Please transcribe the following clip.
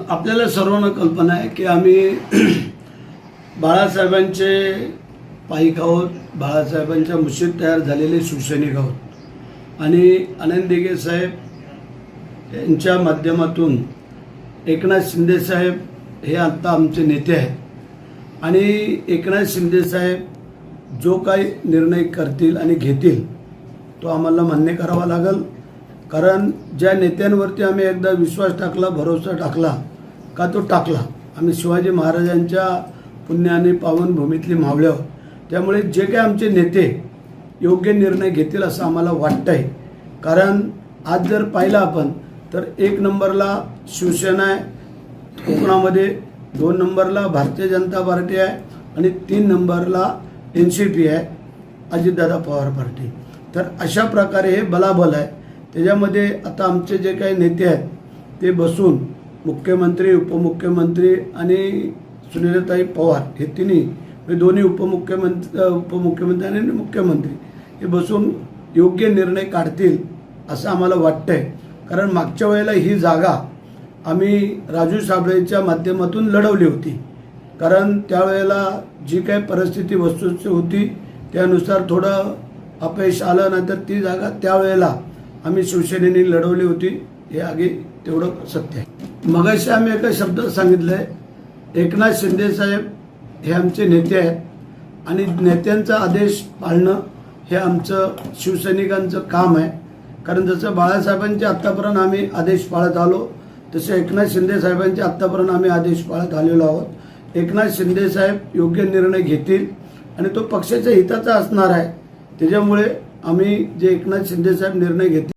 आपल्याला सर्वांना कल्पना आहे की आम्ही बाळासाहेबांचे पाईक आहोत, बाळासाहेबांच्या मुशीत तयार झालेले शिवसैनिक आहोत आणि आनंद दिघे साहेब यांच्या माध्यमातून एकनाथ शिंदे साहेब हे आता आमचे नेते आहेत आणि एकनाथ शिंदे साहेब जो काही निर्णय करतील आणि घेतील तो आम्हाला मान्य करावा लागेल. कारण ज्या नेत्यांवरती आम्ही एकदा विश्वास टाकला, भरोसा टाकला का तो टाकला. आम्ही शिवाजी महाराजांच्या पुण्याने पावनभूमीतली मावळे आहोत. त्यामुळे जे काही आमचे नेते योग्य निर्णय घेतील असं आम्हाला वाटतं आहे. कारण आज जर पाहिलं आपण तर 1 नंबरला शिवसेना आहे कोकणामध्ये, 2 नंबरला भारतीय जनता पार्टी आहे आणि 3 नंबरला NCP आहे, अजितदादा पवार पार्टी. तर अशा प्रकारे हे बलाबल आहे. त्याच्यामध्ये आता आमचे जे काही नेते आहेत ते बसून मुख्यमंत्री, उपमुख्यमंत्री आणि सुनीलताई पवार हे तिन्ही दोन्ही उपमुख्यमंत्री आणि मुख्यमंत्री हे बसून योग्य निर्णय काढतील असं आम्हाला वाटतंय. कारण मागच्या वेळेला ही जागा आम्ही राजू साबळेच्या माध्यमातून लढवली होती. कारण त्यावेळेला जी काही परिस्थिती वस्तूची होती त्यानुसार थोडं अपयश आलं, नंतर ती जागा त्यावेळेला आम्ही शिवसेनेने लढवली होती. हे आगे तेवढं सत्य आहे. मगाशी आम्ही एका शब्दात सांगितलं आहे, एकनाथ शिंदे साहेब हे आमचे नेते आहेत आणि नेत्यांचा आदेश पाळणं हे आमचं शिवसैनिकांचं काम आहे. कारण जसं बाळासाहेबांचे आत्तापर्यंत आम्ही आदेश पाळत आलो तसे एकनाथ शिंदे साहेबांचे आत्तापर्यंत आम्ही आदेश पाळत आलेलो आहोत. एकनाथ शिंदे साहेब योग्य निर्णय घेतील आणि तो पक्षाच्या हिताचा असणार आहे. त्याच्यामुळे आम्ही जे एकनाथ शिंदे साहेब निर्णय घेतील